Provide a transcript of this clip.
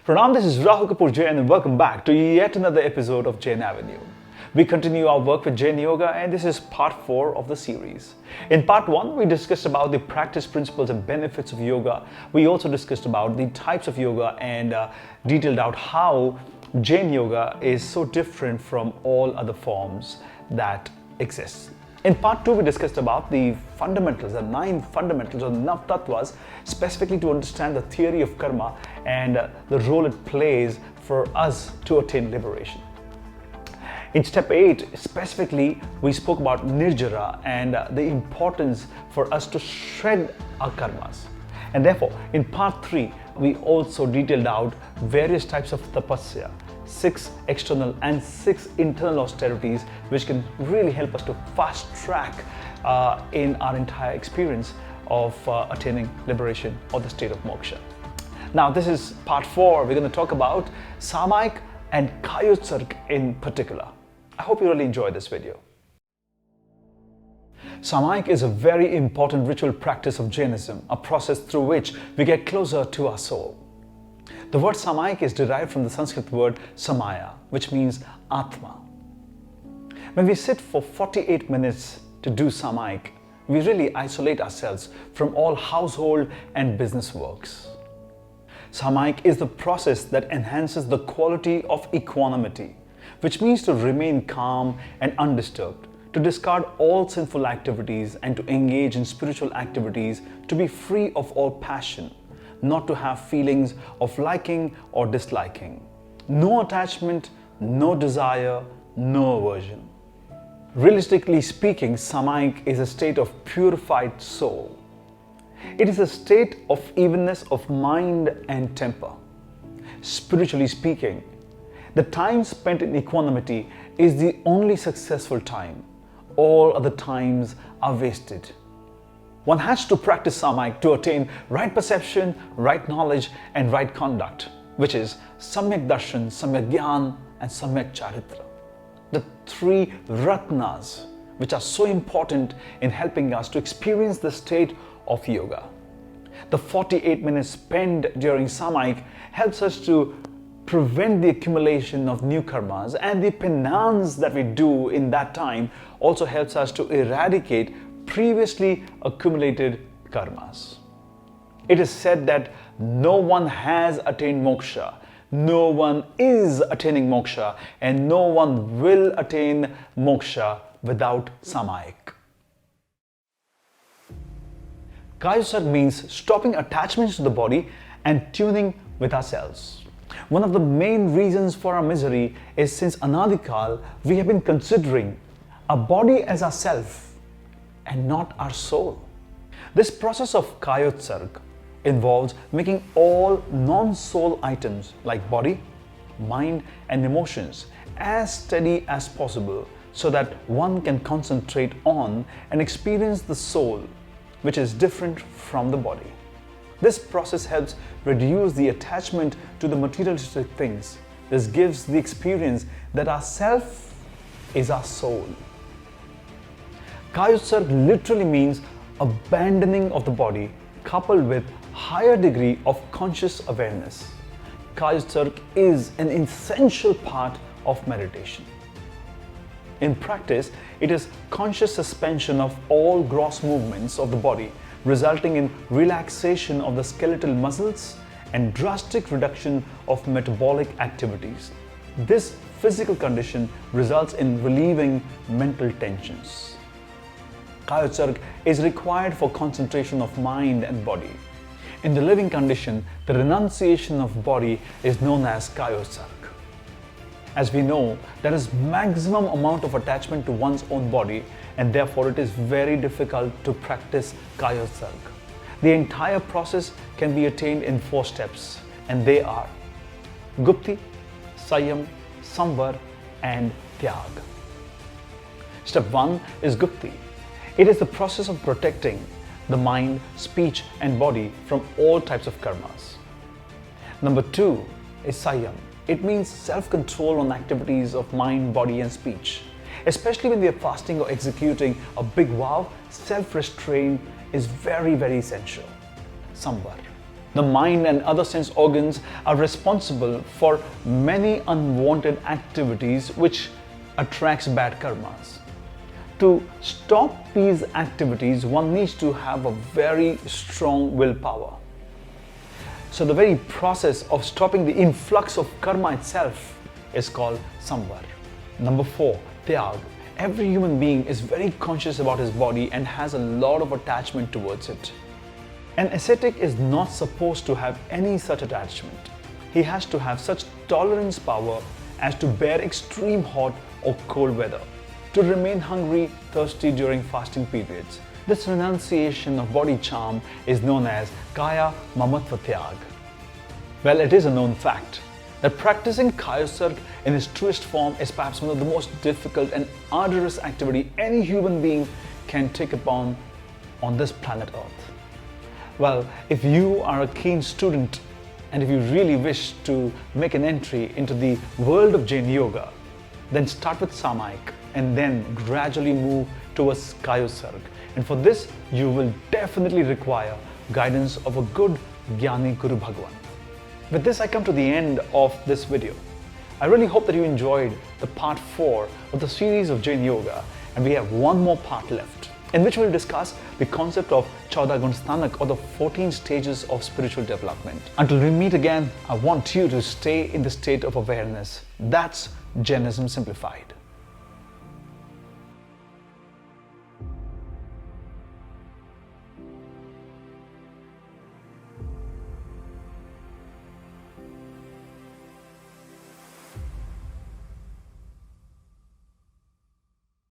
Pranam, this is Rahul Kapoor Jain and welcome back to yet another episode of Jain Avenue. We continue our work with Jain Yoga and this is part 4 of the series. In part 1, we discussed about the practice principles and benefits of yoga. We also discussed about the types of yoga and detailed out how Jain Yoga is so different from all other forms that exist. In part 2, we discussed about the fundamentals, the 9 fundamentals or Nav Tattvas, specifically to understand the theory of karma and the role it plays for us to attain liberation. In step 8, specifically, we spoke about Nirjara and the importance for us to shred our karmas. And therefore, in part 3, we also detailed out various types of tapasya, 6 external and 6 internal austerities, which can really help us to fast track in our entire experience of attaining liberation or the state of moksha. Now, this is part 4. We're going to talk about Samayik and Kayotsarg in particular. I hope you really enjoy this video. Samayik is a very important ritual practice of Jainism, a process through which we get closer to our soul. The word Samayik is derived from the Sanskrit word Samaya, which means Atma. When we sit for 48 minutes to do Samayik, we really isolate ourselves from all household and business works. Samayik is the process that enhances the quality of equanimity, which means to remain calm and undisturbed, to discard all sinful activities and to engage in spiritual activities, to be free of all passion, not to have feelings of liking or disliking. No attachment, no desire, no aversion. Realistically speaking, Samayik is a state of purified soul. It is a state of evenness of mind and temper. Spiritually speaking, the time spent in equanimity is the only successful time. All other times are wasted. One has to practice Samayik to attain right perception, right knowledge and right conduct, which is Samyak Darshan, Samyak Gyan and Samyak Charitra. The 3 Ratnas, which are so important in helping us to experience the state of yoga. The 48 minutes spent during Samayik helps us to prevent the accumulation of new karmas, and the penance that we do in that time also helps us to eradicate previously accumulated karmas. It is said that no one has attained moksha, no one is attaining moksha, and no one will attain moksha without Samayik. Kayotsarg means stopping attachments to the body and tuning with ourselves. One of the main reasons for our misery is since Anadikal, we have been considering our body as our self and not our soul. This process of Kayotsarg involves making all non-soul items like body, mind and emotions as steady as possible so that one can concentrate on and experience the soul, which is different from the body. This process helps reduce the attachment to the materialistic things. This gives the experience that our self is our soul. Kayotsarg literally means abandoning of the body coupled with higher degree of conscious awareness. Kayotsarg is an essential part of meditation. In practice, it is conscious suspension of all gross movements of the body, resulting in relaxation of the skeletal muscles and drastic reduction of metabolic activities. This physical condition results in relieving mental tensions. Kayotsarg is required for concentration of mind and body. In the living condition, the renunciation of body is known as Kayotsarg. As we know, there is maximum amount of attachment to one's own body and therefore it is very difficult to practice Kayotsarg. The entire process can be attained in 4 steps and they are Gupti, Sayam, Samvar and Tyag. Step 1 is Gupti. It is the process of protecting the mind, speech and body from all types of karmas. Number 2 is Sayam. It means self-control on activities of mind, body and speech. Especially when we are fasting or executing a big vow, self-restraint is very, very essential. Samvar. The mind and other sense organs are responsible for many unwanted activities which attracts bad karmas. To stop these activities, one needs to have a very strong willpower. So the very process of stopping the influx of karma itself is called samvar. Number 4, tyag. Every human being is very conscious about his body and has a lot of attachment towards it. An ascetic is not supposed to have any such attachment. He has to have such tolerance power as to bear extreme hot or cold weather, to remain hungry, thirsty during fasting periods. This renunciation of body charm is known as Kaya Mamatva Tyag. Well, it is a known fact that practicing Kayotsarg in its truest form is perhaps one of the most difficult and arduous activity any human being can take upon on this planet Earth. Well, if you are a keen student and if you really wish to make an entry into the world of Jain Yoga, then start with Samayik and then gradually move towards Kayotsarg. And for this, you will definitely require guidance of a good Jnani Guru Bhagwan. With this, I come to the end of this video. I really hope that you enjoyed the part 4 of the series of Jain Yoga, and we have one more part left, in which we'll discuss the concept of 14 Gun Sthanak, or the 14 stages of spiritual development. Until we meet again, I want you to stay in the state of awareness. That's Jainism Simplified.